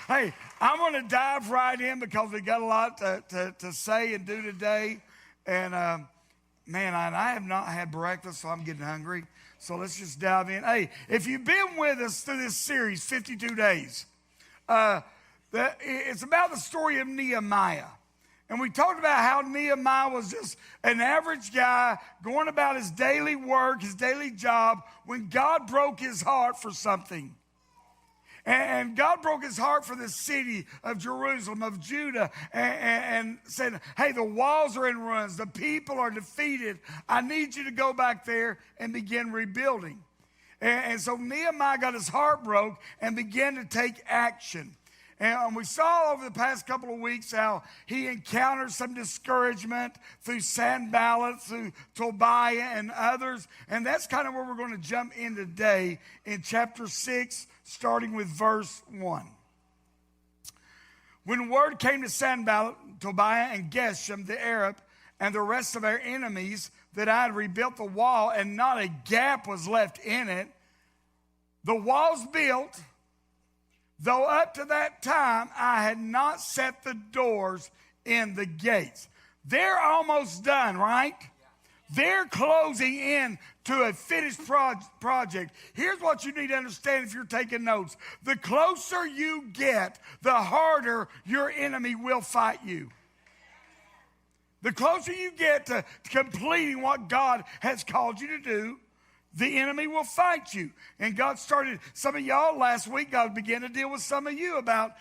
Hey, I'm going to dive right in because we got a lot to say and do today. And man, I have not had breakfast, so I'm getting hungry. So let's just dive in. Hey, if you've been with us through this series, 52 days, it's about the story of Nehemiah. And we talked about how Nehemiah was just an average guy going about his daily work, his daily job, when God broke his heart for something. And God broke his heart for the city of Jerusalem, of Judah, and said, hey, the walls are in ruins. The people are defeated. I need you to go back there and begin rebuilding. And so Nehemiah got his heart broke and began to take action. And we saw over the past couple of weeks how he encountered some discouragement through Sanballat, through Tobiah and others. And that's kind of where we're going to jump in today in chapter 6, starting with verse 1. When word came to Sanballat, Tobiah, and Geshem the Arab, and the rest of our enemies, that I had rebuilt the wall and not a gap was left in it, the walls built, though up to that time I had not set the doors in the gates. They're almost done, right? They're closing in to a finished project. Here's what you need to understand if you're taking notes. The closer you get, the harder your enemy will fight you. The closer you get to completing what God has called you to do, the enemy will fight you. And God started, some of y'all last week, God began to deal with some of you about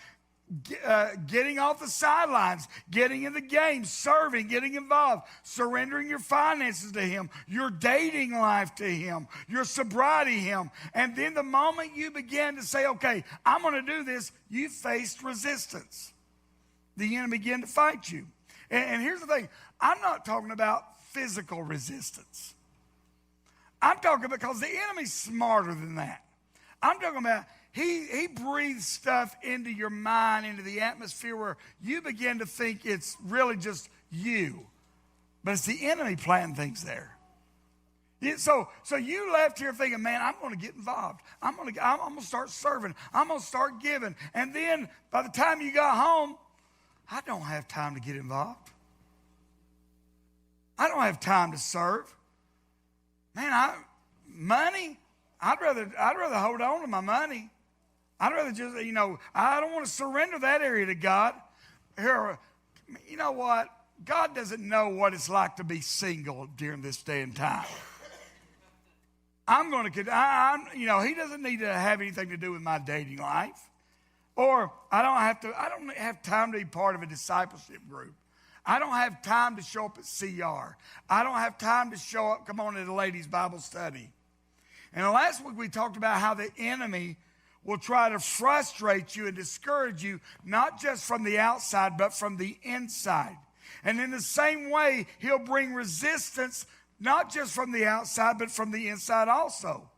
getting off the sidelines, getting in the game, serving, getting involved, surrendering your finances to Him, your dating life to Him, your sobriety to Him. And then the moment you began to say, okay, I'm going to do this, you faced resistance. The enemy began to fight you. And here's the thing, I'm not talking about physical resistance. I'm talking because the enemy's smarter than that. I'm talking about he breathes stuff into your mind, into the atmosphere where you begin to think it's really just you. But it's the enemy planting things there. So you left here thinking, man, I'm going to get involved. I'm going to start serving. I'm going to start giving. And then by the time you got home, I don't have time to get involved. I don't have time to serve. Man, money, I'd rather hold on to my money. I'd rather just, I don't want to surrender that area to God. Here, you know what? God doesn't know what it's like to be single during this day and time. He doesn't need to have anything to do with my dating life. Or I don't have time to be part of a discipleship group. I don't have time to show up at CR. I don't have time to show up, come on, to the ladies' Bible study. And last week we talked about how the enemy will try to frustrate you and discourage you, not just from the outside, but from the inside. And in the same way, he'll bring resistance, not just from the outside, but from the inside also.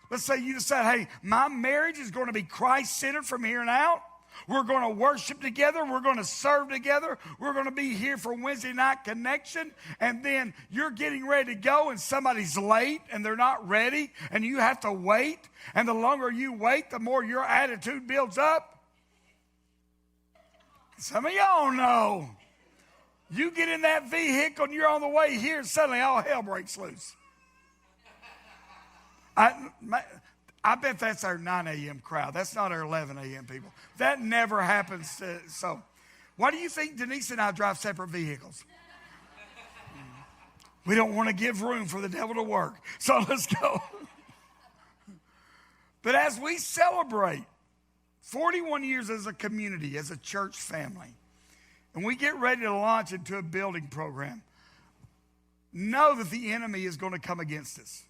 Let's say you decide, hey, my marriage is going to be Christ-centered from here on out. We're going to worship together. We're going to serve together. We're going to be here for Wednesday night connection. And then you're getting ready to go and somebody's late and they're not ready and you have to wait. And the longer you wait, the more your attitude builds up. Some of y'all know. You get in that vehicle and you're on the way here and suddenly all hell breaks loose. I bet that's our 9 a.m. crowd. That's not our 11 a.m. people. That never happens. So why do you think Denise and I drive separate vehicles? We don't want to give room for the devil to work. So let's go. But as we celebrate 41 years as a community, as a church family, and we get ready to launch into a building program, know that the enemy is going to come against us.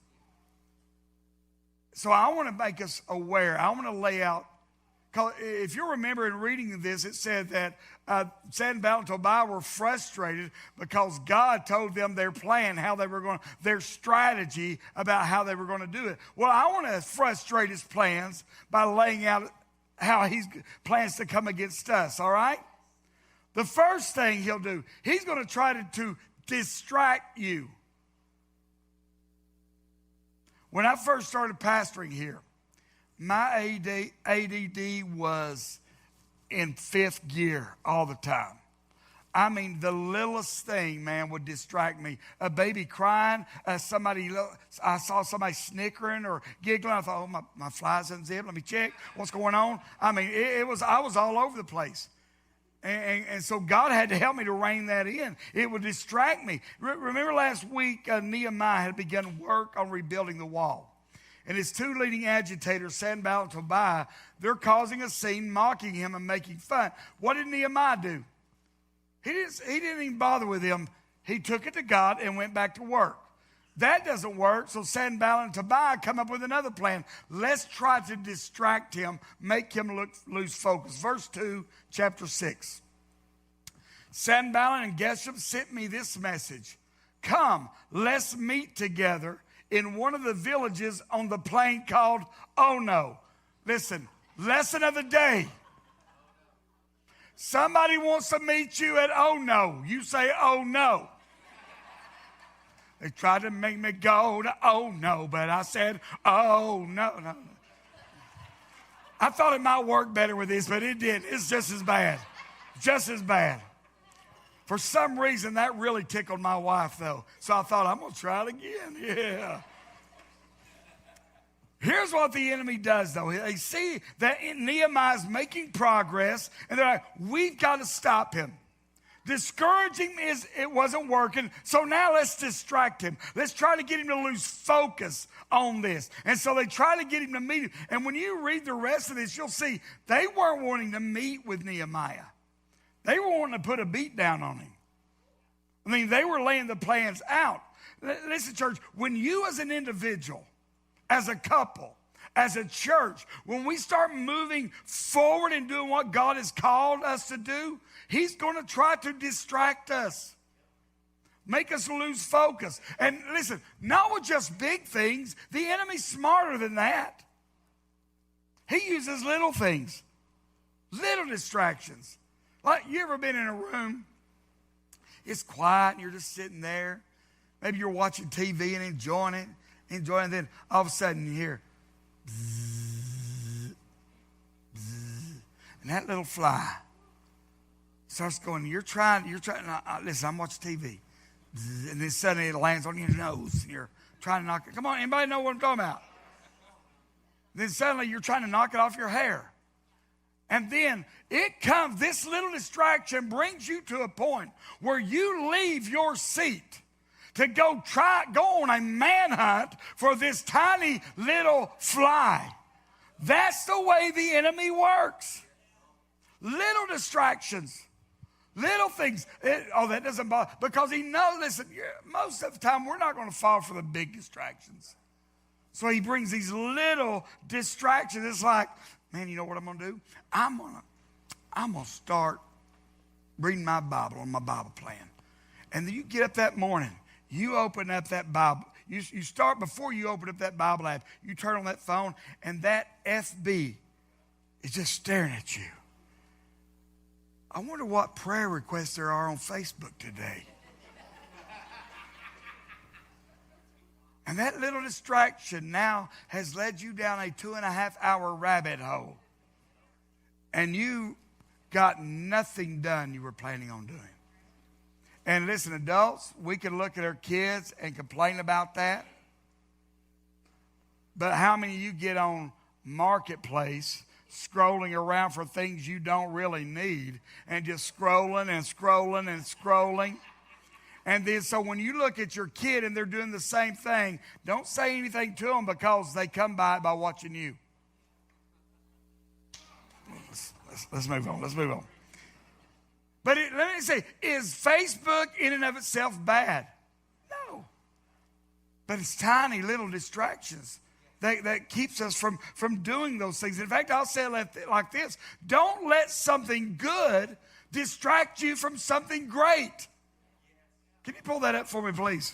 So I want to make us aware. I want to lay out, because if you remember in reading this, it said that Sanballat and Tobiah were frustrated because God told them their plan, their strategy about how they were going to do it. Well, I want to frustrate his plans by laying out how he plans to come against us, all right? The first thing he'll do, he's going to try to distract you. When I first started pastoring here, my ADD was in fifth gear all the time. I mean, the littlest thing, man, would distract me. A baby crying, I saw somebody snickering or giggling. I thought, oh, my fly's unzipped. Let me check what's going on. I mean, I was all over the place. And so God had to help me to rein that in. It would distract me. Remember last week, Nehemiah had begun work on rebuilding the wall. And his two leading agitators, Sanballat and Tobiah, they're causing a scene, mocking him and making fun. What did Nehemiah do? He didn't even bother with him. He took it to God and went back to work. That doesn't work, so Sanballat and Tobiah come up with another plan. Let's try to distract him, make him lose focus. Verse 2, chapter 6. Sanballat and Geshem sent me this message. Come, let's meet together in one of the villages on the plain called Ono. Listen, lesson of the day. Somebody wants to meet you at Ono. You say, oh no. They tried to make me go to Ono, but I said, oh no. I thought it might work better with this, but it didn't. It's just as bad. Just as bad. For some reason, that really tickled my wife, though. So I thought, I'm going to try it again. Yeah. Here's what the enemy does, though. They see that Nehemiah's making progress, and they're like, we've got to stop him. Discouraging it wasn't working, so now let's distract him. Let's try to get him to lose focus on this. And so they try to get him to meet him. And when you read the rest of this, you'll see they weren't wanting to meet with Nehemiah. They were wanting to put a beat down on him. I mean, they were laying the plans out. Listen, church, when you as an individual, as a couple, as a church, when we start moving forward and doing what God has called us to do, he's going to try to distract us, make us lose focus. And listen, not with just big things. The enemy's smarter than that. He uses little things, little distractions. Like, you ever been in a room, it's quiet and you're just sitting there. Maybe you're watching TV and enjoying it, and then all of a sudden you hear bzzz, bzzz, and that little fly starts going. You're trying. Listen, I'm watching TV, bzzz, and then suddenly it lands on your nose, and you're trying to knock it. Come on, anybody know what I'm talking about? Then suddenly you're trying to knock it off your hair, and then this little distraction brings you to a point where you leave your seat to go on a manhunt for this tiny little fly. That's the way the enemy works. Little distractions, little things. That doesn't bother, because he knows, listen, most of the time we're not going to fall for the big distractions. So he brings these little distractions. It's like, man, you know what I'm going to do? I'm going to start reading my Bible on my Bible plan. And then you get up that morning, you open up that Bible. You start before you open up that Bible app. You turn on that phone, and that FB is just staring at you. I wonder what prayer requests there are on Facebook today. And that little distraction now has led you down a 2.5-hour rabbit hole. And you got nothing done you were planning on doing. And listen, adults, we can look at our kids and complain about that. But how many of you get on Marketplace scrolling around for things you don't really need and just scrolling and scrolling and scrolling? And then so when you look at your kid and they're doing the same thing, don't say anything to them, because they come by it by watching you. Let's move on. Let's move on. But let me say, is Facebook in and of itself bad? No. But it's tiny little distractions that keeps us from doing those things. In fact, I'll say it like this. Don't let something good distract you from something great. Can you pull that up for me, please?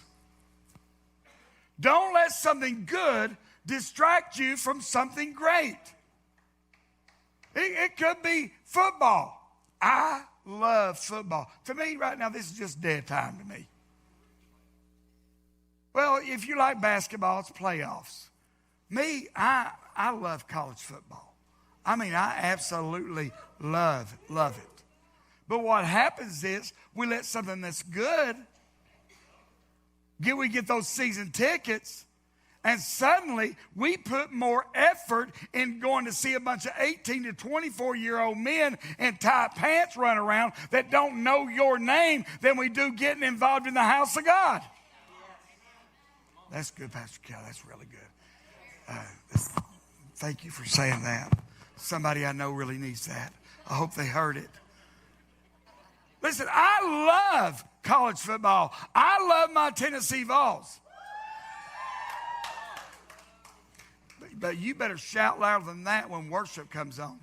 Don't let something good distract you from something great. It could be football. I love football. To me, right now, this is just dead time to me. Well, if you like basketball, it's playoffs. Me, I love college football. I mean, I absolutely love it. But what happens is we let something that's good, we get those season tickets, and suddenly we put more effort in going to see a bunch of 18 to 24-year-old men in tight pants run around that don't know your name than we do getting involved in the house of God. That's good, Pastor Kelly. That's really good. Thank you for saying that. Somebody I know really needs that. I hope they heard it. Listen, I love college football. I love my Tennessee Vols. But you better shout louder than that when worship comes on.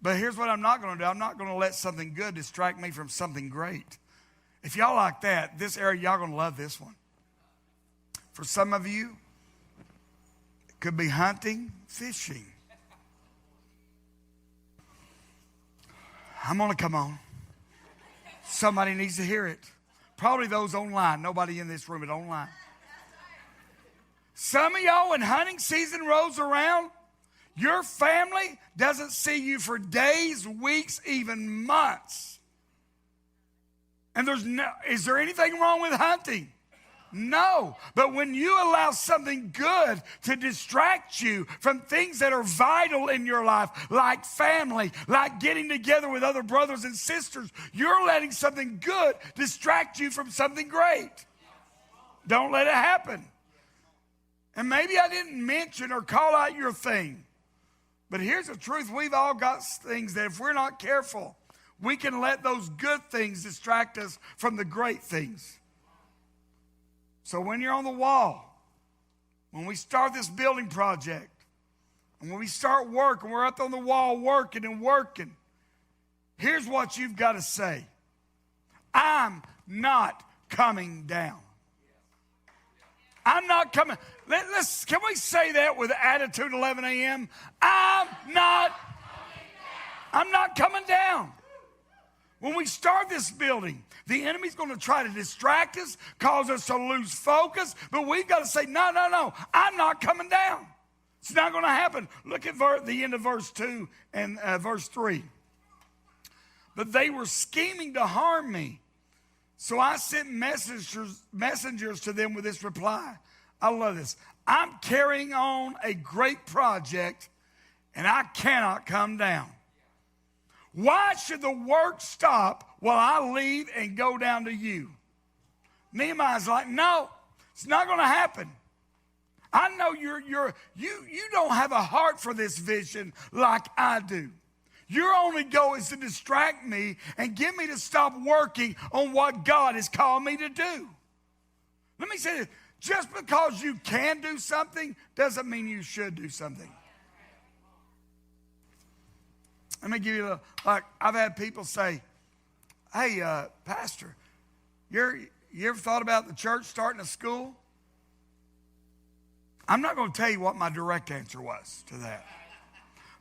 But here's what I'm not going to do. I'm not going to let something good distract me from something great. If y'all like that, this area, y'all going to love this one. For some of you, it could be hunting, fishing. I'm going to come on. Somebody needs to hear it. Probably those online. Nobody in this room, but online. Some of y'all, when hunting season rolls around, your family doesn't see you for days, weeks, even months. And is there anything wrong with hunting? No. But when you allow something good to distract you from things that are vital in your life, like family, like getting together with other brothers and sisters, you're letting something good distract you from something great. Don't let it happen. And maybe I didn't mention or call out your thing. But here's the truth. We've all got things that if we're not careful, we can let those good things distract us from the great things. So when you're on the wall, when we start this building project, and when we start work, and we're up on the wall working and working, here's what you've got to say. I'm not coming down. I'm not coming. Can we say that with attitude 11 a.m.? I'm not coming down. When we start this building, the enemy's going to try to distract us, cause us to lose focus, but we've got to say, no, I'm not coming down. It's not going to happen. Look at the end of verse 2 and verse 3. But they were scheming to harm me, so I sent messengers to them with this reply. I love this. I'm carrying on a great project, and I cannot come down. Why should the work stop while I leave and go down to you? Nehemiah's like, no, it's not going to happen. I know you don't have a heart for this vision like I do. Your only goal is to distract me and get me to stop working on what God has called me to do. Let me say this. Just because you can do something doesn't mean you should do something. Let me give you I've had people say, hey, Pastor, you ever thought about the church starting a school? I'm not going to tell you what my direct answer was to that.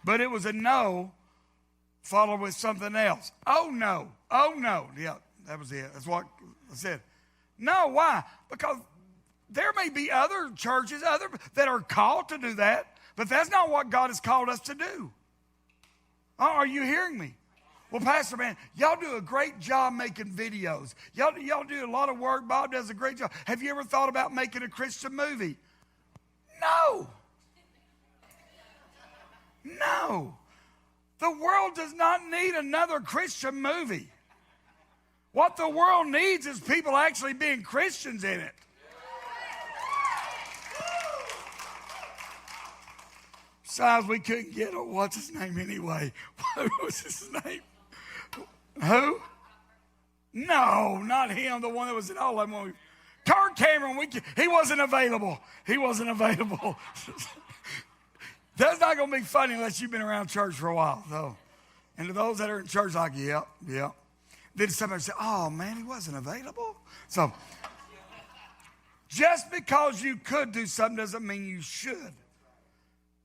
But it was a no followed with something else. Oh, no. Yeah, that was it. That's what I said. No, why? Because there may be other churches that are called to do that, but that's not what God has called us to do. Oh, are you hearing me? Well, Pastor, man, y'all do a great job making videos. Y'all do a lot of work. Bob does a great job. Have you ever thought about making a Christian movie? No. The world does not need another Christian movie. What the world needs is people actually being Christians in it. Besides, we couldn't get what's his name anyway? What was his name? Who? No, not him. The one that was in all of them. Kirk Cameron. He wasn't available. That's not going to be funny unless you've been around church for a while, though. And to those that are in church, like, yep. Then somebody say, oh, man, he wasn't available. So, just because you could do something doesn't mean you should.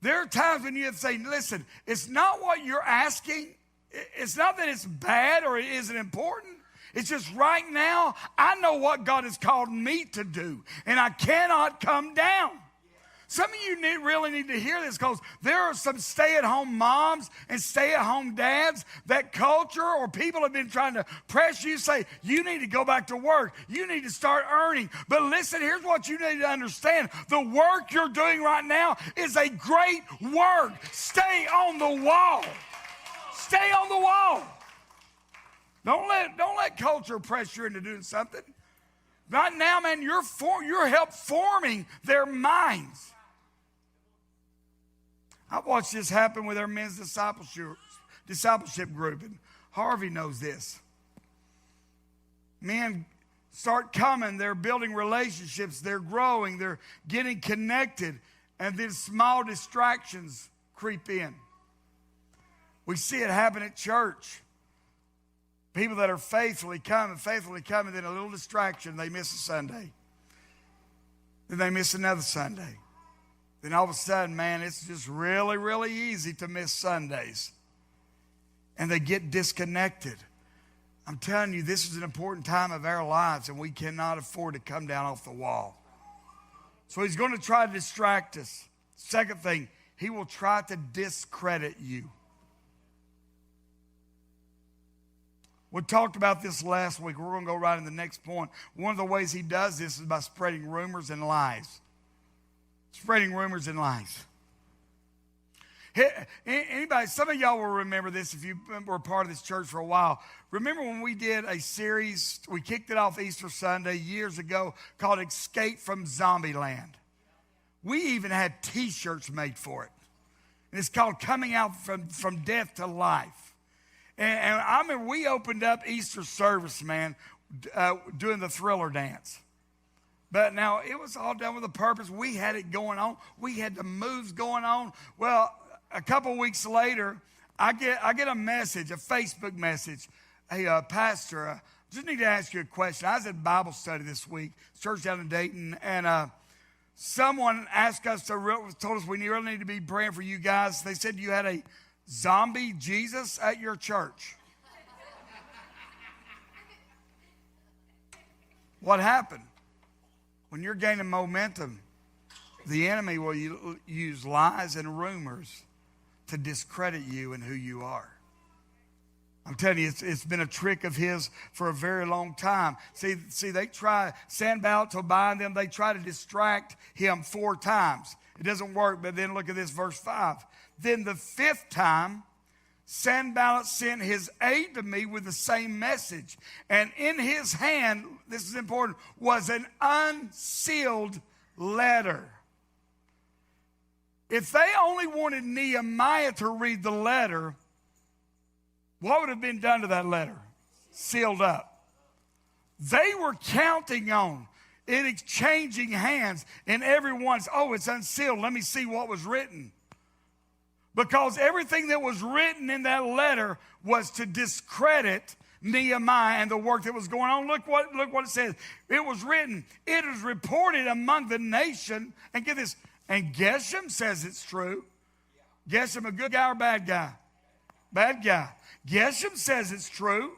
There are times when you have to say, listen, it's not what you're asking. It's not that it's bad or it isn't important. It's just right now, I know what God has called me to do, and I cannot come down. Some of you really need to hear this, because there are some stay-at-home moms and stay-at-home dads that culture or people have been trying to press you, say, you need to go back to work. You need to start earning. But listen, here's what you need to understand. The work you're doing right now is a great work. Stay on the wall. Stay on the wall. Don't let culture press you into doing something. Right now, man, you're help forming their minds. I've watched this happen with our men's discipleship group, and Harvey knows this. Men start coming, they're building relationships, they're growing, they're getting connected, and then small distractions creep in. We see it happen at church. People that are faithfully coming, then a little distraction, they miss a Sunday. Then they miss another Sunday. Then all of a sudden, man, it's just really, really easy to miss Sundays. And they get disconnected. I'm telling you, this is an important time of our lives, and we cannot afford to come down off the wall. So he's going to try to distract us. Second thing, he will try to discredit you. We talked about this last week. We're going to go right in the next point. One of the ways he does this is by spreading rumors and lies. Spreading rumors and lies. Anybody, some of y'all will remember this if you were part of this church for a while. Remember when we did a series, we kicked it off Easter Sunday years ago, called Escape from Zombieland. We even had T-shirts made for it. And it's called Coming Out from Death to Life. And I remember we opened up Easter service, man, doing the Thriller dance. But now, it was all done with a purpose. We had it going on. We had the moves going on. Well, a couple weeks later, I get a message, a Facebook message. Hey, Pastor, just need to ask you a question. I was at Bible study this week, church down in Dayton, and someone asked us told us we really need to be praying for you guys. They said you had a zombie Jesus at your church. What happened? When you're gaining momentum, the enemy will use lies and rumors to discredit you and who you are. I'm telling you, it's been a trick of his for a very long time. See, they try, Sanballat, Tobiah, and them, they try to distract him 4 times. It doesn't work, but then look at this, verse 5. Then the 5th time, Sanballat sent his aide to me with the same message. And in his hand, this is important, was an unsealed letter. If they only wanted Nehemiah to read the letter, what would have been done to that letter? Sealed up. They were counting on it exchanging hands, and everyone's, it's unsealed. Let me see what was written. Because everything that was written in that letter was to discredit Nehemiah and the work that was going on. Look what it says. It was written, it is reported among the nation, and get this, and Geshem says it's true. Geshem, a good guy or bad guy? Bad guy. Geshem says it's true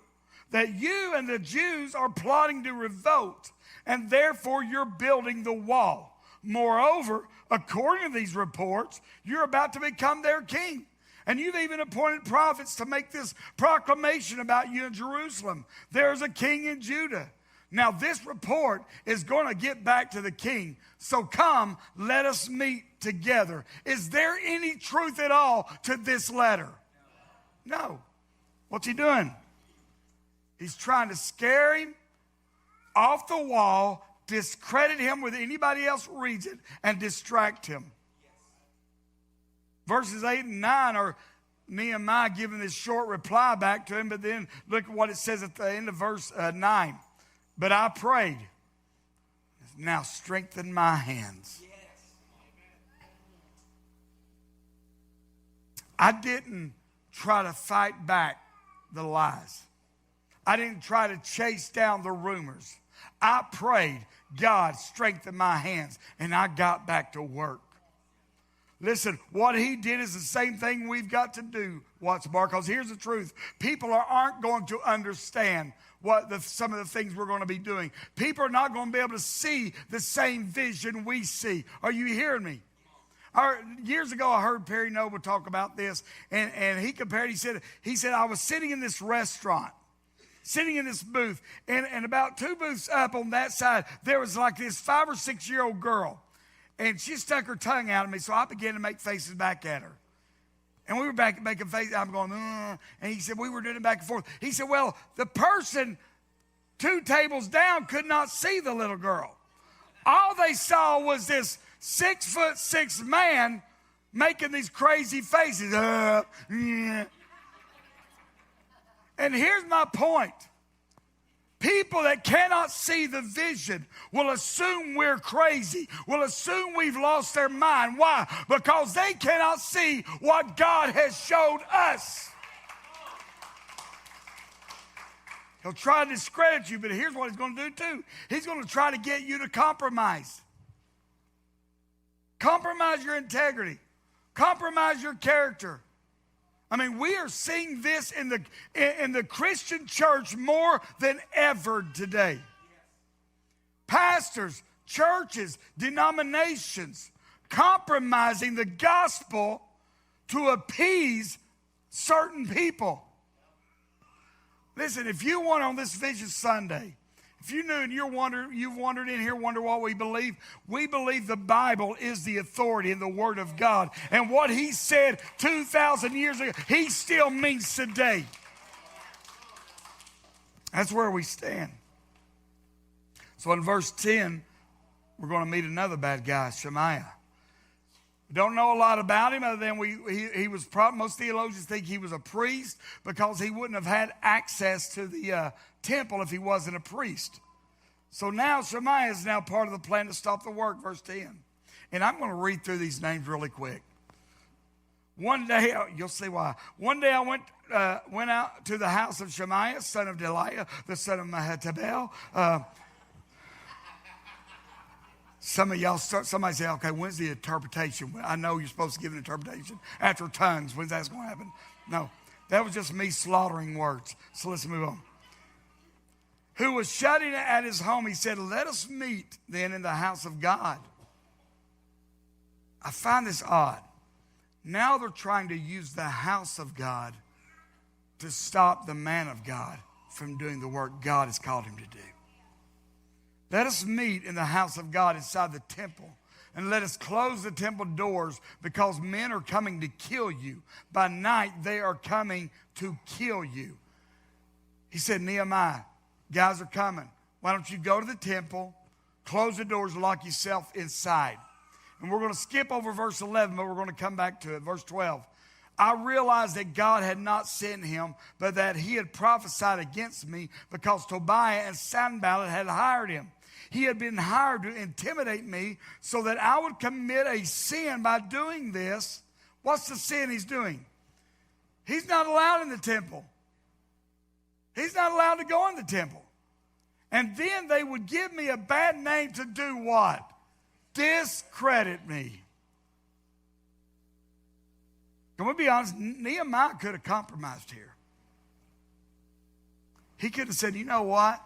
that you and the Jews are plotting to revolt, and therefore you're building the wall. Moreover, according to these reports, you're about to become their king. And you've even appointed prophets to make this proclamation about you in Jerusalem. There's a king in Judah. Now this report is going to get back to the king. So come, let us meet together. Is there any truth at all to this letter? No. What's he doing? He's trying to scare him off the wall, discredit him with anybody else reads it, and distract him. Verses 8 and 9 are Nehemiah giving this short reply back to him, but then look at what it says at the end of verse 9. But I prayed, now strengthen my hands. I didn't try to fight back the lies. I didn't try to chase down the rumors. I prayed, God, strengthen my hands, and I got back to work. Listen, what he did is the same thing we've got to do, Wattsbar, because here's the truth. People aren't going to understand some of the things we're going to be doing. People are not going to be able to see the same vision we see. Are you hearing me? Years ago, I heard Perry Noble talk about this, and he compared, he said, I was sitting in this restaurant, sitting in this booth, and about 2 booths up on that side, there was like this 5 or 6 year old girl, and she stuck her tongue out at me, so I began to make faces back at her. And we were back making faces, I'm going, and he said, we were doing it back and forth. He said, well, the person 2 tables down could not see the little girl. All they saw was this 6'6" man making these crazy faces. And here's my point. People that cannot see the vision will assume we're crazy, will assume we've lost their mind. Why? Because they cannot see what God has showed us. He'll try to discredit you, but here's what he's going to do too. He's going to try to get you to compromise. Compromise your integrity. Compromise your character. I mean, we are seeing this in the Christian church more than ever today. Pastors, churches, denominations, compromising the gospel to appease certain people. Listen, if you want on this Vision Sunday, if you knew and you've wandered in here, wonder what we believe the Bible is the authority and the Word of God. And what He said 2,000 years ago, He still means today. That's where we stand. So in verse 10, we're going to meet another bad guy, Shemaiah. We don't know a lot about him other than he was most theologians think he was a priest because he wouldn't have had access to the temple if he wasn't a priest. So now Shemaiah is now part of the plan to stop the work, verse 10. And I'm going to read through these names really quick. One day, you'll see why. One day I went out to the house of Shemaiah, son of Delaiah, the son of Mehetabel. Some of y'all somebody say, okay, when's the interpretation? I know you're supposed to give an interpretation after tongues. When's that going to happen? No, that was just me slaughtering words. So let's move on. Who was shutting at his home, he said, let us meet then in the house of God. I find this odd. Now they're trying to use the house of God to stop the man of God from doing the work God has called him to do. Let us meet in the house of God inside the temple, and let us close the temple doors because men are coming to kill you. By night, they are coming to kill you. He said, Nehemiah, guys are coming. Why don't you go to the temple, close the doors, lock yourself inside. And we're going to skip over verse 11, but we're going to come back to it. Verse 12. I realized that God had not sent him, but that he had prophesied against me because Tobiah and Sanballat had hired him. He had been hired to intimidate me so that I would commit a sin by doing this. What's the sin he's doing? He's not allowed in the temple. He's not allowed to go in the temple. And then they would give me a bad name to do what? Discredit me. Can we be honest? Nehemiah could have compromised here. He could have said, you know what?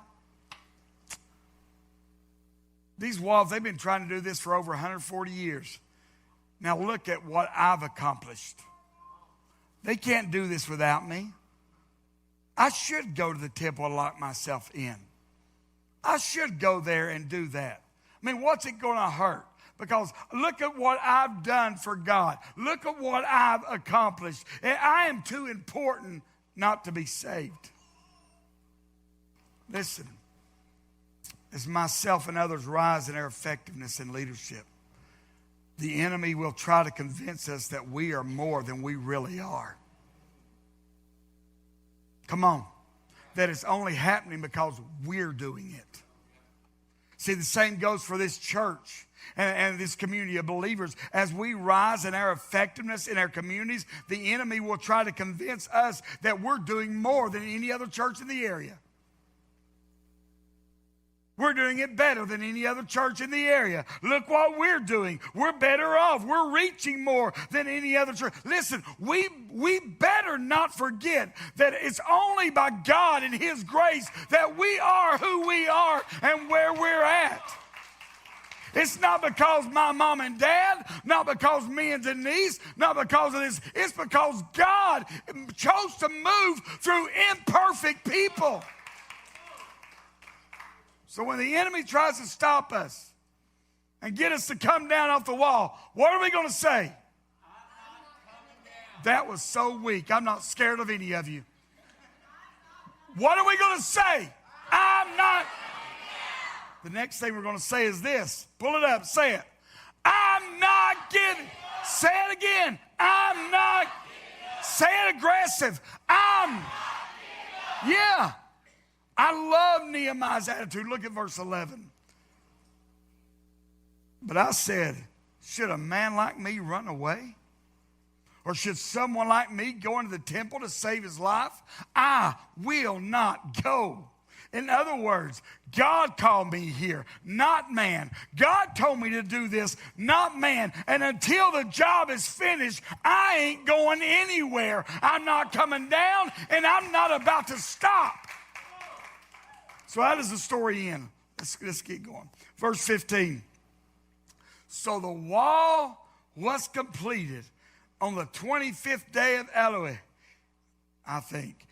These walls, they've been trying to do this for over 140 years. Now look at what I've accomplished. They can't do this without me. I should go to the temple and lock myself in. I should go there and do that. I mean, what's it going to hurt? Because look at what I've done for God. Look at what I've accomplished. And I am too important not to be saved. Listen. As myself and others rise in our effectiveness in leadership, the enemy will try to convince us that we are more than we really are. Come on. That it's only happening because we're doing it. See, the same goes for this church and this community of believers. As we rise in our effectiveness in our communities, the enemy will try to convince us that we're doing more than any other church in the area. We're doing it better than any other church in the area. Look what we're doing. We're better off. We're reaching more than any other church. Listen, we better not forget that it's only by God and His grace that we are who we are and where we're at. It's not because my mom and dad, not because me and Denise, not because of this. It's because God chose to move through imperfect people. So when the enemy tries to stop us and get us to come down off the wall, what are we going to say? That was so weak. I'm not scared of any of you. What are we going to say? I'm not. The next thing we're going to say is this. Pull it up. Say it. I'm not getting. Say it again. I'm not. Say it aggressive. Yeah. I love Nehemiah's attitude. Look at verse 11. But I said, should a man like me run away? Or should someone like me go into the temple to save his life? I will not go. In other words, God called me here, not man. God told me to do this, not man. And until the job is finished, I ain't going anywhere. I'm not coming down, and I'm not about to stop. So how does the story end? Let's keep going. Verse 15. So the wall was completed on the 25th day of Elul, I think,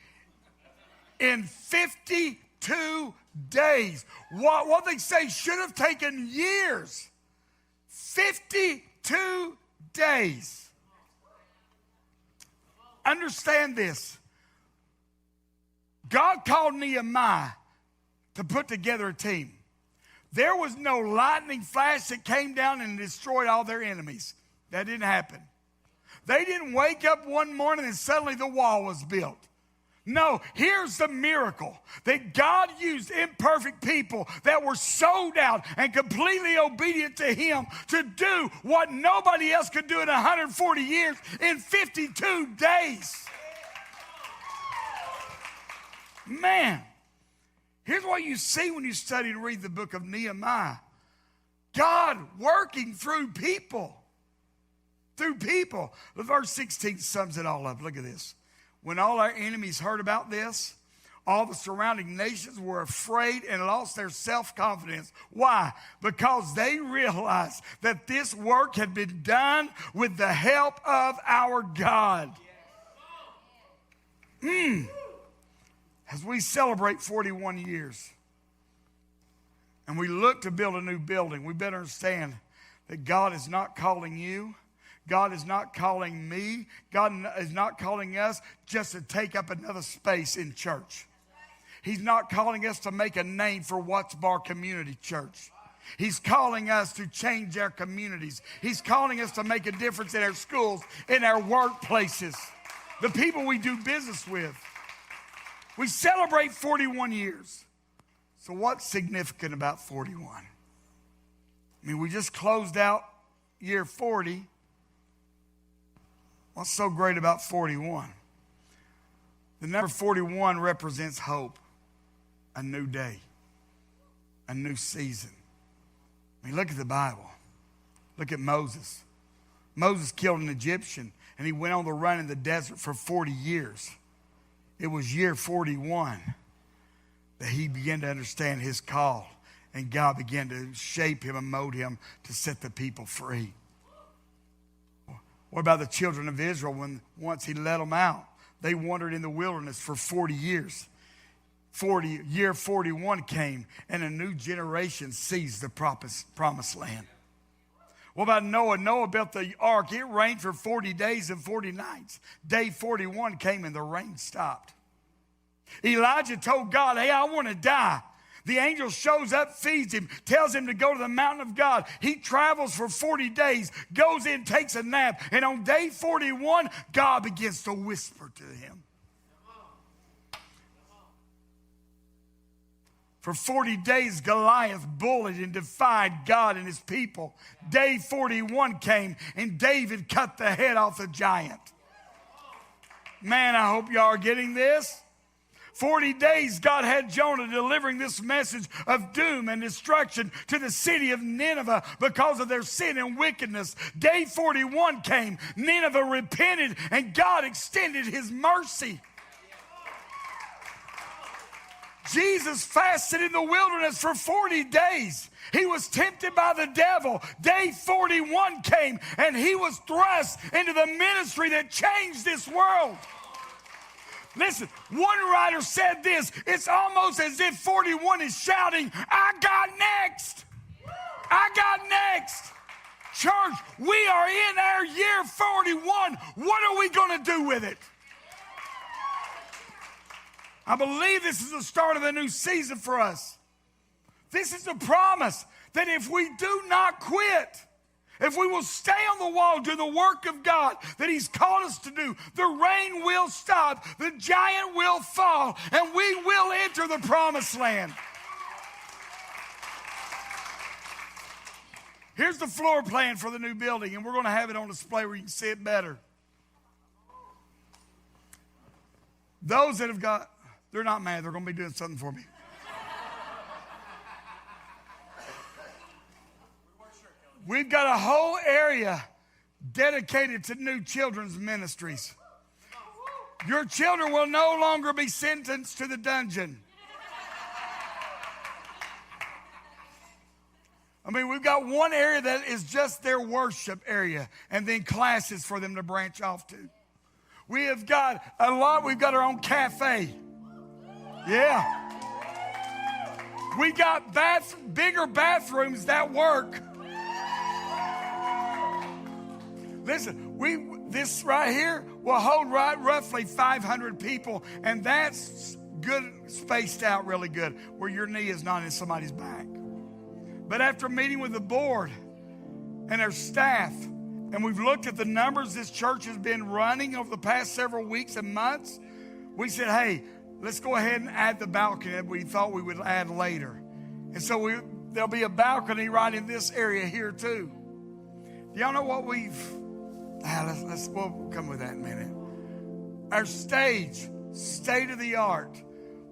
in 52 days. What they say should have taken years. 52 days. Understand this. God called Nehemiah to put together a team. There was no lightning flash that came down and destroyed all their enemies. That didn't happen. They didn't wake up one morning and suddenly the wall was built. No, here's the miracle, that God used imperfect people that were sold out and completely obedient to him to do what nobody else could do in 140 years in 52 days. Man, here's what you see when you study and read the book of Nehemiah. God working through people. Through people. The verse 16 sums it all up. Look at this. When all our enemies heard about this, all the surrounding nations were afraid and lost their self-confidence. Why? Because they realized that this work had been done with the help of our God. As we celebrate 41 years and we look to build a new building, we better understand that God is not calling you. God is not calling me. God is not calling us just to take up another space in church. He's not calling us to make a name for Watts Bar Community Church. He's calling us to change our communities. He's calling us to make a difference in our schools, in our workplaces, the people we do business with. We celebrate 41 years. So what's significant about 41? I mean, we just closed out year 40. What's so great about 41? The number 41 represents hope, a new day, a new season. I mean, look at the Bible. Look at Moses. Moses killed an Egyptian, and he went on the run in the desert for 40 years. It was year 41 that he began to understand his call, and God began to shape him and mold him to set the people free. What about the children of Israel when once he let them out? They wandered in the wilderness for 40 years. Year 41 came, and a new generation seized the promised land. What about Noah? Noah built the ark. It rained for 40 days and 40 nights. Day 41 came and the rain stopped. Elijah told God, hey, I want to die. The angel shows up, feeds him, tells him to go to the mountain of God. He travels for 40 days, goes in, takes a nap. And on day 41, God begins to whisper to him. For 40 days, Goliath bullied and defied God and his people. Day 41 came, and David cut the head off the giant. Man, I hope y'all are getting this. 40 days, God had Jonah delivering this message of doom and destruction to the city of Nineveh because of their sin and wickedness. Day 41 came. Nineveh repented, and God extended his mercy. Jesus fasted in the wilderness for 40 days. He was tempted by the devil. Day 41 came, and he was thrust into the ministry that changed this world. Listen, one writer said this, it's almost as if 41 is shouting, I got next. I got next. Church, we are in our year 41. What are we going to do with it? I believe this is the start of a new season for us. This is a promise that if we do not quit, if we will stay on the wall, do the work of God that He's called us to do, the rain will stop, the giant will fall, and we will enter the promised land. Here's the floor plan for the new building, and we're going to have it on display where you can see it better. Those that have got, they're not mad, they're going to be doing something for me. We've got a whole area dedicated to new children's ministries. Your children will no longer be sentenced to the dungeon. I mean, we've got one area that is just their worship area, and then classes for them to branch off to. We have got a lot. We've got our own cafe. Yeah. We got bigger bathrooms that work. Listen, this right here will hold roughly 500 people, and that's good, spaced out really good, where your knee is not in somebody's back. But after meeting with the board and our staff, and we've looked at the numbers this church has been running over the past several weeks and months, we said, hey, let's go ahead and add the balcony that we thought we would add later. And so there'll be a balcony right in this area here too. Do y'all know what we'll come with that in a minute. Our stage, state of the art.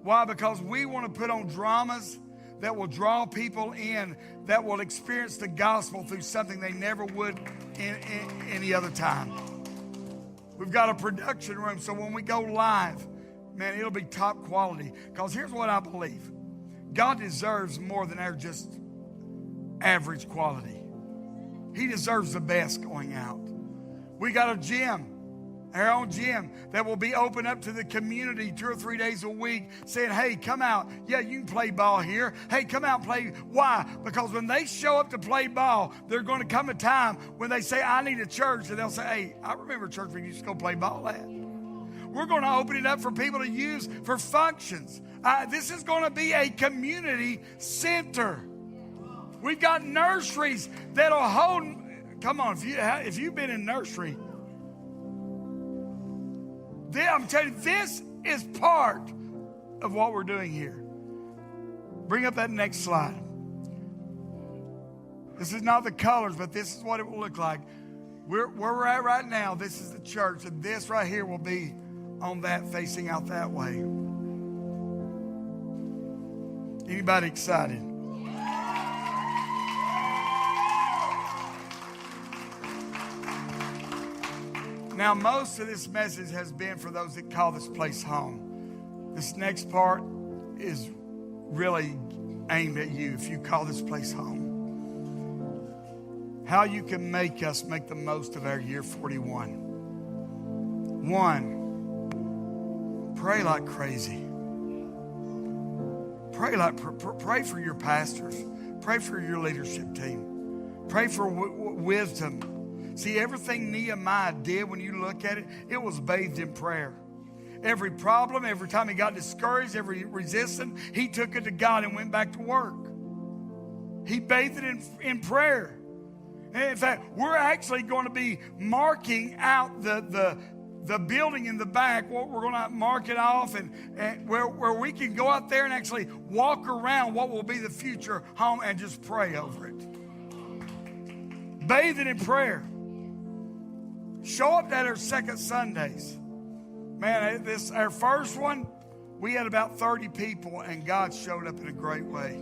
Why? Because we want to put on dramas that will draw people in, that will experience the gospel through something they never would in any other time. We've got a production room, so when we go live, man, it'll be top quality. Because here's what I believe. God deserves more than our just average quality. He deserves the best going out. We got a gym, our own gym, that will be open up to the community 2 or 3 days a week, saying, hey, come out. Yeah, you can play ball here. Hey, come out and play. Why? Because when they show up to play ball, there's going to come a time when they say, I need a church, and they'll say, hey, I remember a church we used to go play ball at. We're going to open it up for people to use for functions. This is going to be a community center. We've got nurseries that'll hold. Come on, if you've been in nursery, I'm telling you, this is part of what we're doing here. Bring up that next slide. This is not the colors, but this is what it will look like. Where we're at right now, this is the church, and this right here will be on that, facing out that way. Anybody excited? Now, most of this message has been for those that call this place home. This next part is really aimed at you if you call this place home. How you can make us make the most of our year 41. 1, pray like crazy. Pray for your pastors. Pray for your leadership team. Pray for wisdom. See, everything Nehemiah did, when you look at it, it was bathed in prayer. Every problem, every time he got discouraged, every resistance, he took it to God and went back to work. He bathed it in prayer. And in fact, we're actually going to be marking out the building in the back. We're going to mark it off and where we can go out there and actually walk around what will be the future home and just pray over it. Bathe it in prayer. Show up at our second Sundays. Man, our first one, we had about 30 people, and God showed up in a great way.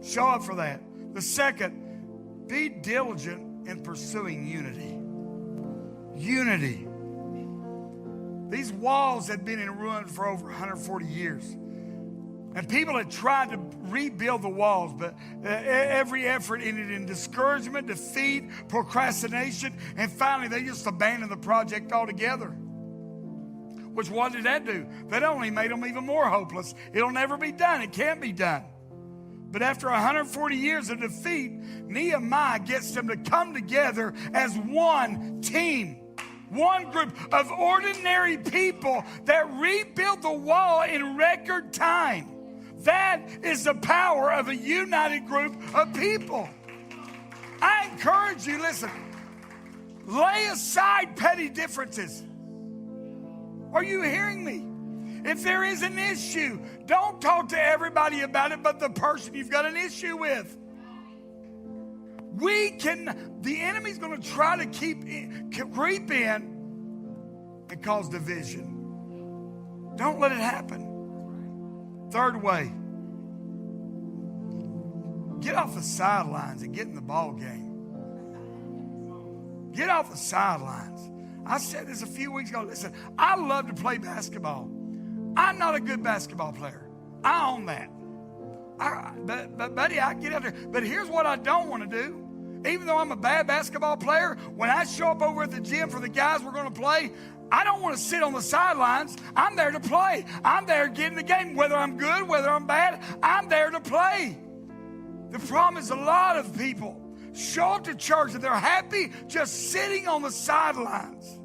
Show up for that. The second, be diligent in pursuing unity. Unity. These walls had been in ruin for over 140 years. And people had tried to rebuild the walls, but every effort ended in discouragement, defeat, procrastination, and finally they just abandoned the project altogether. Which, what did that do? That only made them even more hopeless. It'll never be done. It can't be done. But after 140 years of defeat, Nehemiah gets them to come together as one team. One group of ordinary people that rebuilt the wall in record time. That is the power of a united group of people. I encourage you, listen, lay aside petty differences. Are you hearing me? If there is an issue, don't talk to everybody about it but the person you've got an issue with. The enemy's going to try to creep in and cause division. Don't let it happen. Third way, get off the sidelines and get in the ball game. Get off the sidelines. I said this a few weeks ago. Listen, I love to play basketball. I'm not a good basketball player. I own that. But buddy, I get out there. But here's what I don't want to do. Even though I'm a bad basketball player, when I show up over at the gym for the guys we're going to play, I don't want to sit on the sidelines. I'm there to play. I'm there to get in the game. Whether I'm good, whether I'm bad, I'm there to play. The problem is a lot of people show up to church and they're happy just sitting on the sidelines.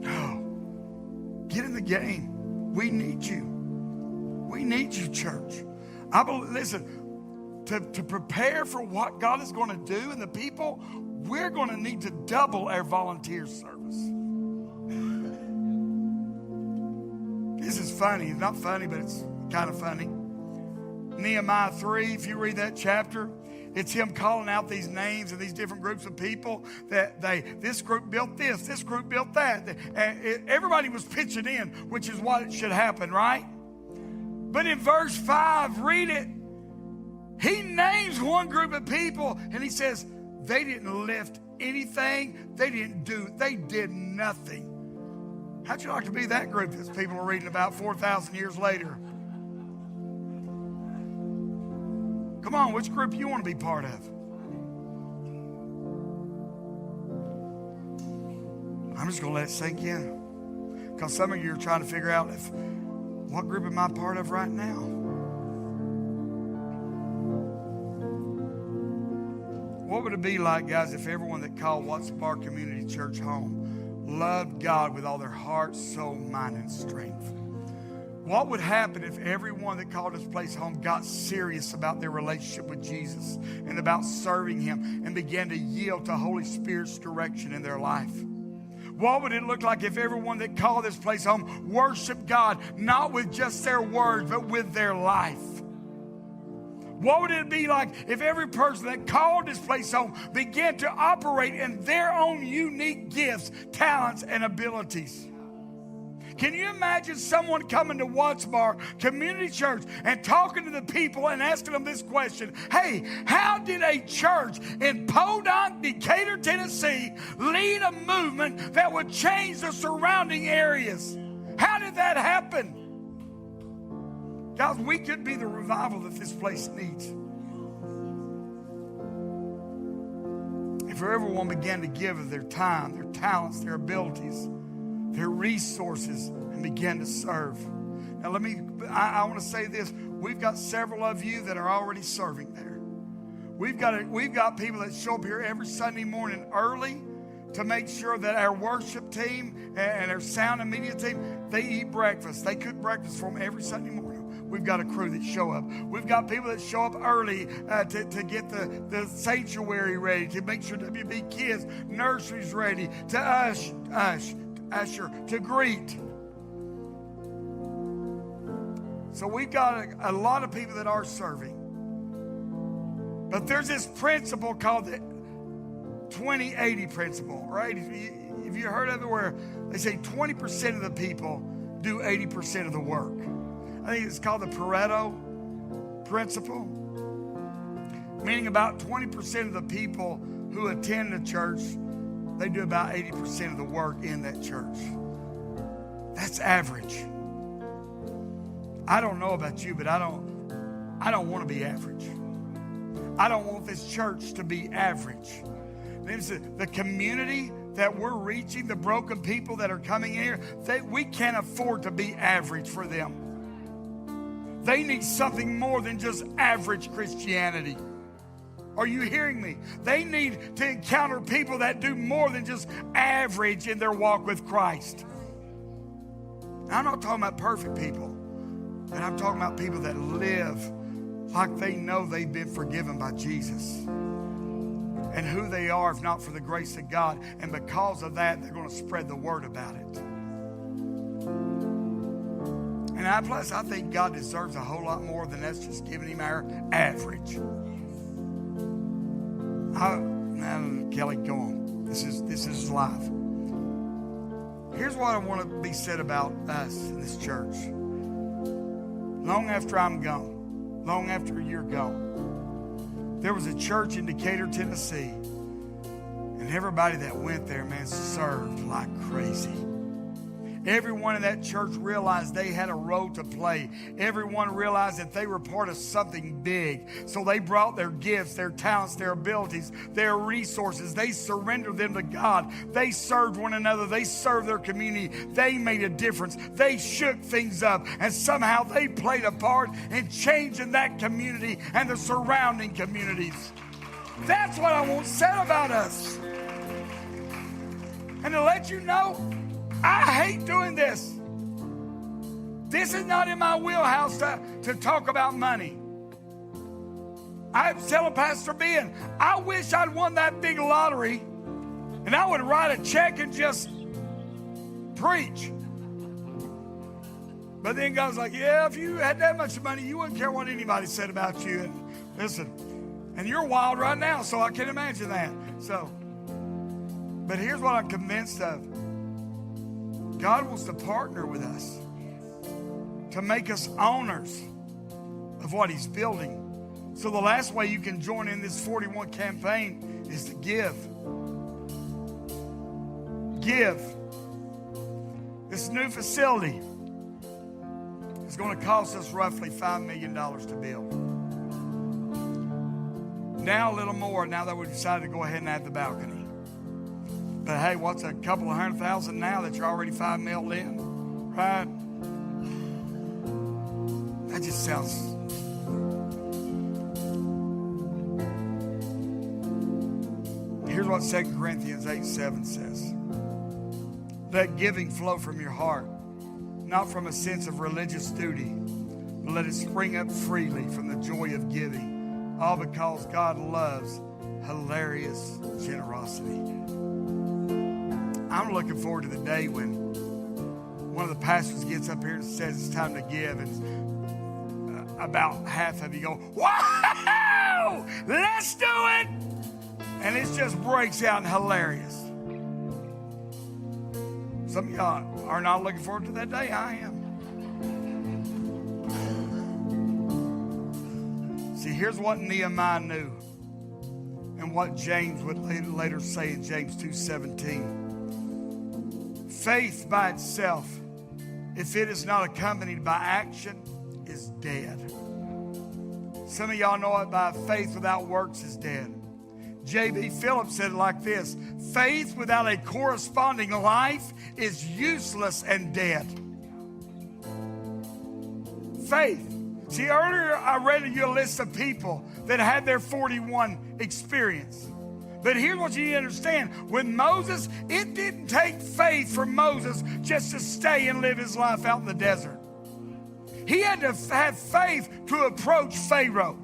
No. Get in the game. We need you. We need you, church. Listen, to prepare for what God is going to do and the people, we're going to need to double our volunteer service. This is funny. It's not funny, but it's kind of funny. Nehemiah 3, if you read that chapter, it's him calling out these names and these different groups of people that this group built this group built that. And everybody was pitching in, which is what should happen, right? But in verse 5, read it. He names one group of people and he says, they didn't lift anything. They did nothing. How'd you like to be that group that people are reading about 4,000 years later? Come on, which group you want to be part of? I'm just going to let it sink in. Because some of you are trying to figure out what group am I part of right now? What would it be like, guys, if everyone that called Watson Bar Community Church home loved God with all their heart, soul, mind, and strength? What would happen if everyone that called this place home got serious about their relationship with Jesus and about serving Him and began to yield to Holy Spirit's direction in their life? What would it look like if everyone that called this place home worshiped God, not with just their words, but with their life? What would it be like if every person that called this place home began to operate in their own unique gifts, talents, and abilities? Can you imagine someone coming to Watts Bar Community Church and talking to the people and asking them this question? Hey, how did a church in Podunk, Decatur, Tennessee lead a movement that would change the surrounding areas? How did that happen? Guys, we could be the revival that this place needs. If everyone began to give of their time, their talents, their abilities, their resources, and began to serve. Now I want to say this. We've got several of you that are already serving there. We've got people that show up here every Sunday morning early to make sure that our worship team and our sound and media team, they eat breakfast. They cook breakfast for them every Sunday morning. We've got a crew that show up. We've got people that show up early to get the sanctuary ready, to make sure WB Kids nursery's ready, to usher, to greet. So we've got a lot of people that are serving. But there's this principle called the 20-80 principle, right? If you heard of it, where they say 20% of the people do 80% of the work. I think it's called the Pareto principle, meaning about 20% of the people who attend the church, they do about 80% of the work in that church. That's average. I don't know about you, but I don't want to be average. I don't want this church to be average. The community that we're reaching, the broken people that are coming in here, we can't afford to be average for them. They need something more than just average Christianity. Are you hearing me? They need to encounter people that do more than just average in their walk with Christ. Now, I'm not talking about perfect people, but I'm talking about people that live like they know they've been forgiven by Jesus and who they are if not for the grace of God. And because of that, they're going to spread the word about it. And plus, I think God deserves a whole lot more than us just giving him our average. Kelly, go on. This is life. Here's what I want to be said about us in this church. Long after I'm gone, long after you're gone, there was a church in Decatur, Tennessee, and everybody that went there, man, served like crazy. Everyone in that church realized they had a role to play. Everyone realized that they were part of something big. So they brought their gifts, their talents, their abilities, their resources. They surrendered them to God. They served one another. They served their community. They made a difference. They shook things up. And somehow they played a part in changing that community and the surrounding communities. That's what I want said about us. And to let you know, I hate doing this. This is not in my wheelhouse to talk about money. I was telling Pastor Ben, I wish I'd won that big lottery and I would write a check and just preach. But then God's like, yeah, if you had that much money, you wouldn't care what anybody said about you. And listen, and you're wild right now, so I can imagine that. But here's what I'm convinced of. God wants to partner with us to make us owners of what he's building. So the last way you can join in this 41 campaign is to give. Give. This new facility is going to cost us roughly $5 million to build. Now a little more, now that we've decided to go ahead and add the balcony. But hey, what's a couple of $100,000 now that you're already $5 million in, right? That just sounds. Here's what 2 Corinthians 8:7 says. Let giving flow from your heart, not from a sense of religious duty, but let it spring up freely from the joy of giving, all because God loves hilarious generosity. I'm looking forward to the day when one of the pastors gets up here and says it's time to give, and about half of you go, wow, let's do it. And it just breaks out in hilarious. Some of y'all are not looking forward to that day. I am. See, here's what Nehemiah knew and what James would later say in James 2:17. Faith by itself, if it is not accompanied by action, is dead. Some of y'all know it by faith without works is dead. J.B. Phillips said it like this: faith without a corresponding life is useless and dead. Faith. See, earlier I read you a list of people that had their 41 experience. But here's what you need to understand. With Moses, it didn't take faith for Moses just to stay and live his life out in the desert. He had to have faith to approach Pharaoh.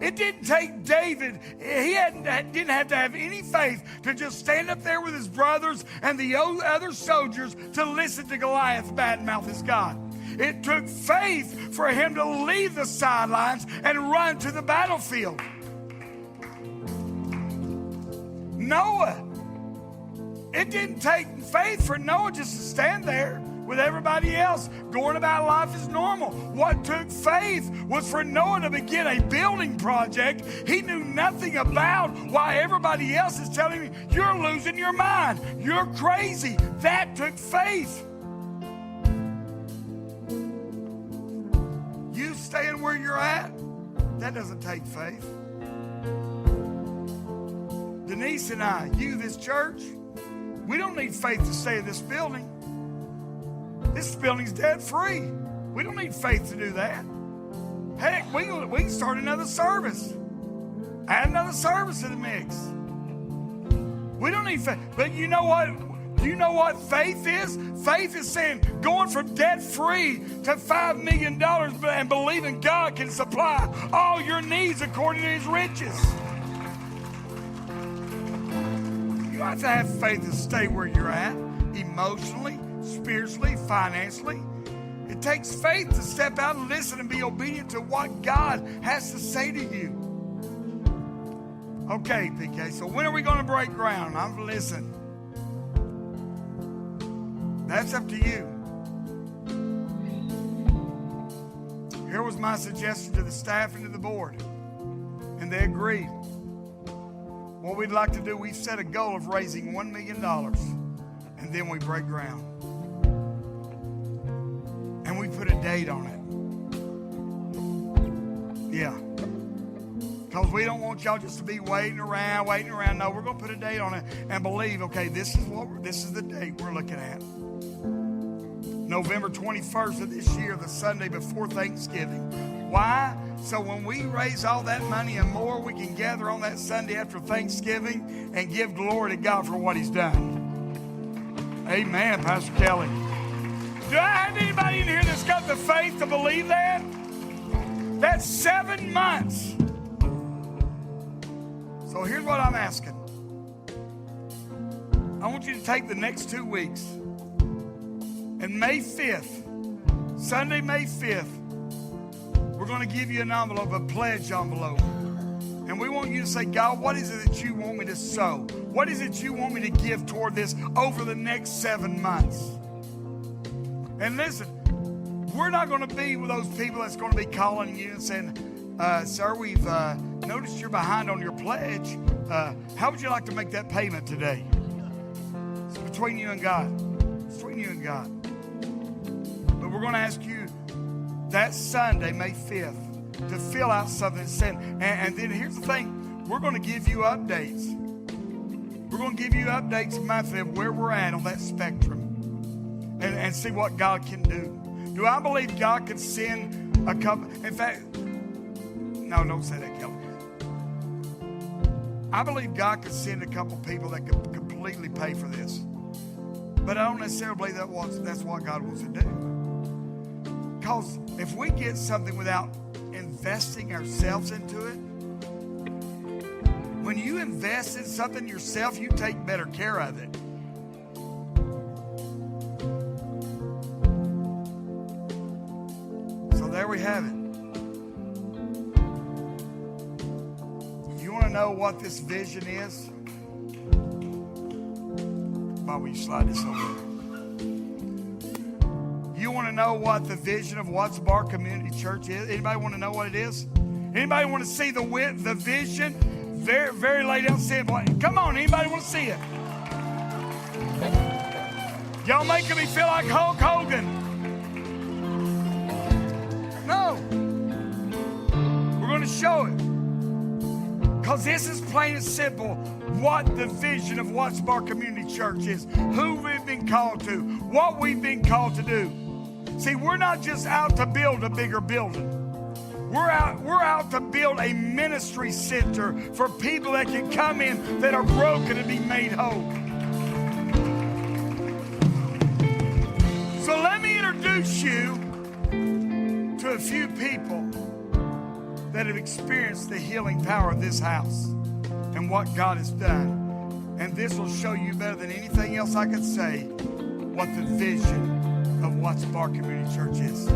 It didn't take David. He didn't have to have any faith to just stand up there with his brothers and the other soldiers to listen to Goliath badmouth his God. It took faith for him to leave the sidelines and run to the battlefield. Noah. It didn't take faith for Noah just to stand there with everybody else going about life as normal. What took faith was for Noah to begin a building project he knew nothing about, while everybody else is telling him, you're losing your mind, you're crazy. That took faith. That doesn't take faith. Denise and I, you, this church, we don't need faith to stay in this building. This building's debt free. We don't need faith to do that. Heck, we can start another service. Add another service to the mix. We don't need faith. But you know what? Do you know what faith is? Faith is saying going from debt-free to $5 million and believing God can supply all your needs according to His riches. You have to have faith to stay where you're at, emotionally, spiritually, financially. It takes faith to step out and listen and be obedient to what God has to say to you. Okay, PK, so when are we going to break ground? I'm listening. That's up to you. Here was my suggestion to the staff and to the board, and they agreed. What we'd like to do, we've set a goal of raising $1 million, and then we break ground. And we put a date on it. Yeah. Because we don't want y'all just to be waiting around. No, we're going to put a date on it and believe, okay, this is the date we're looking at. November 21st of this year, the Sunday before Thanksgiving. Why? So when we raise all that money and more, we can gather on that Sunday after Thanksgiving and give glory to God for what He's done. Amen, Pastor Kelly. Do I have anybody in here that's got the faith to believe that? That's 7 months. So here's what I'm asking. I want you to take the next 2 weeks. And May 5th, Sunday, May 5th, we're going to give you an envelope, a pledge envelope. And we want you to say, God, what is it that you want me to sow? What is it you want me to give toward this over the next 7 months? And listen, we're not going to be with those people that's going to be calling you and saying, sir, we've noticed you're behind on your pledge. How would you like to make that payment today? It's between you and God. It's between you and God. But we're going to ask you that Sunday, May 5th, to fill out something saying, and then here's the thing, we're going to give you updates. We're going to give you updates monthly of where we're at on that spectrum and see what God can do. Do I believe God could send a couple? In fact, no, don't say that, Kelly. I believe God could send a couple people that could completely pay for this. But I don't necessarily believe that's what God wants to do. Because if we get something without investing ourselves into it, when you invest in something yourself, you take better care of it. So there we have it. You want to know what this vision is? Bobby, you slide this over. You want to know what the vision of Watts Bar Community Church is? Anybody want to know what it is? Anybody want to see the vision? Very, very laid out simple. Come on, anybody want to see it? Y'all making me feel like Hulk Hogan. No. We're going to show it. Because this is plain and simple what the vision of Watts Bar Community Church is. Who we've been called to. What we've been called to do. See, we're not just out to build a bigger building. We're out to build a ministry center for people that can come in that are broken and be made whole. So let me introduce you to a few people that have experienced the healing power of this house and what God has done. And this will show you better than anything else I could say what the vision of Watts Bar Community Church is.